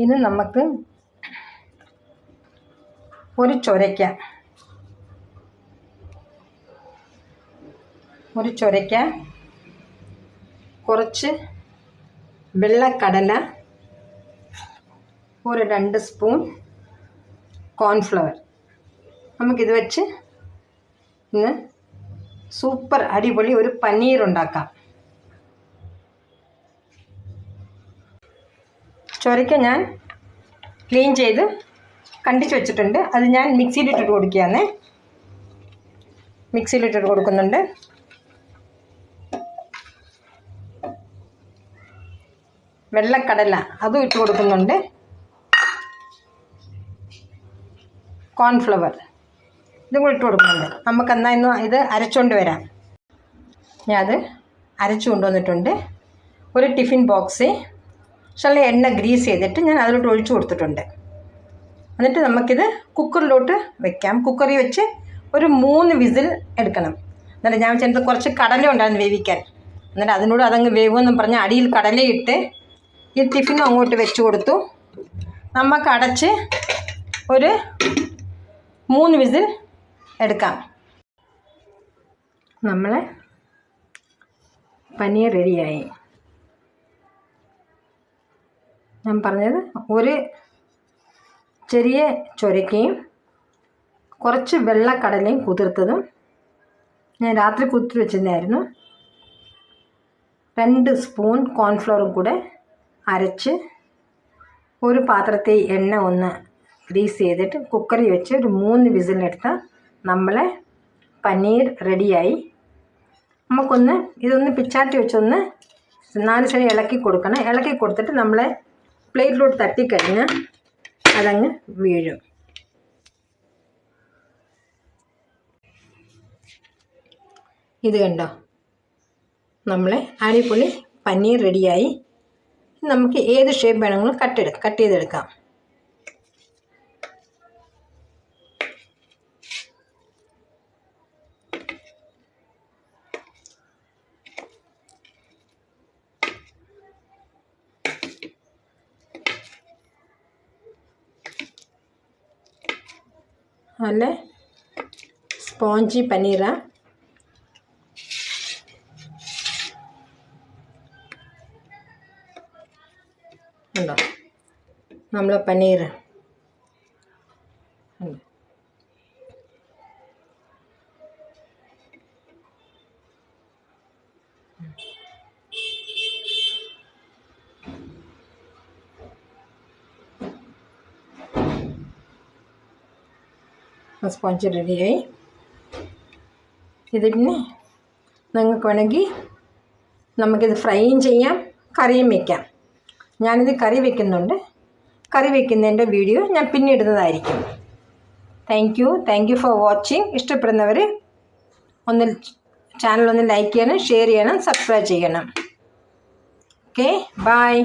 ഇനി നമുക്ക് ഒരു ചൊരയ്ക്ക, കുറച്ച് വെള്ളക്കടല, ഒരു 2 സ്പൂൺ കോൺഫ്ലവർ. നമുക്കിത് വെച്ച് ഇന്ന് സൂപ്പർ അടിപൊളി ഒരു പനീർ ഉണ്ടാക്കാം. ചൊരയ്ക്ക ഞാൻ ക്ലീൻ ചെയ്ത് കണ്ടിച്ച് വെച്ചിട്ടുണ്ട്. അത് ഞാൻ മിക്സിയിലിട്ടിട്ട് കൊടുക്കുകയാണ്. മിക്സിയിലിട്ടിട്ട് കൊടുക്കുന്നുണ്ട്. വെള്ളക്കടല അതും ഇട്ട് കൊടുക്കുന്നുണ്ട്. കോൺഫ്ലവർ ഇതും കൂടി ഇട്ട് കൊടുക്കുന്നുണ്ട്. നമുക്കെന്നാൽ ഇന്ന് ഇത് അരച്ചുകൊണ്ട് വരാം. ഞാൻ അത് അരച്ചു കൊണ്ടുവന്നിട്ടുണ്ട്. ഒരു ടിഫിൻ ബോക്സ് ശകലം എണ്ണ ഗ്രീസ് ചെയ്തിട്ട് ഞാൻ അതിലോട്ട് ഒഴിച്ചു കൊടുത്തിട്ടുണ്ട്. എന്നിട്ട് നമുക്കിത് കുക്കറിലോട്ട് വെക്കാം. കുക്കറിൽ വെച്ച് ഒരു 3 വിസിൽ എടുക്കണം. എന്നിട്ട് ഞാൻ ചെറുത് കുറച്ച് കടല ഉണ്ടായിരുന്നു വേവിക്കാൻ. എന്നിട്ട് അതിനോട് അതങ്ങ് വേവുമെന്നും പറഞ്ഞ് അടിയിൽ കടലയിട്ട് ഈ ടിഫിനും അങ്ങോട്ട് വെച്ച് കൊടുത്തു. നമുക്ക് അടച്ച് ഒരു 3 വിസിൽ എടുക്കാം. നമ്മളെ പനീർ റെഡിയായി. ഞാൻ പറഞ്ഞത് ഒരു ചെറിയ ചൊരയ്ക്കയും കുറച്ച് വെള്ളക്കടലയും കുതിർത്തതും ഞാൻ രാത്രി കുതിർത്ത് വെച്ചിരുന്നായിരുന്നു. 2 സ്പൂൺ കോൺഫ്ലവറും കൂടെ അരച്ച് ഒരു പാത്രത്തിൽ എണ്ണ ഒന്ന് ഗ്രീസ് ചെയ്തിട്ട് കുക്കറിൽ വെച്ച് ഒരു 3 വിസിലെടുത്താൽ നമ്മളെ പനീർ റെഡിയായി. നമുക്കൊന്ന് ഇതൊന്ന് പിച്ചാത്തി വെച്ചൊന്ന് 4 സൈഡ് ഇളക്കി കൊടുക്കണം. ഇളക്കി കൊടുത്തിട്ട് നമ്മളെ പ്ലേറ്റിലോട്ട് തട്ടിക്കഴിഞ്ഞാൽ അതങ്ങ് വീഴും. ഇത് കണ്ടോ, നമ്മളെ അടിപൊളി പനീർ റെഡിയായി. നമുക്ക് ഏത് ഷേപ്പ് വേണമെങ്കിലും കട്ട് ചെയ്തെടുക്കാം. നല്ല സ്പോഞ്ചി പനീറാണ്. ഉണ്ടോ നമ്മളെ പനീർ. സ്പോഞ്ച് റെഡിയായി. ഇതിന് നിങ്ങൾക്ക് വേണമെങ്കിൽ നമുക്കിത് ഫ്രൈയും ചെയ്യാം, കറിയും വയ്ക്കാം. ഞാനിത് കറി വയ്ക്കുന്നുണ്ട്. കറി വയ്ക്കുന്നതിൻ്റെ വീഡിയോ ഞാൻ പിന്നെ ഇടുന്നതായിരിക്കും. Thank you for watching. ഇഷ്ടപ്പെടുന്നവർ ചാനൽ ഒന്ന് ലൈക്ക് ചെയ്യണം, ഷെയർ ചെയ്യണം, സബ്സ്ക്രൈബ് ചെയ്യണം. Okay, by.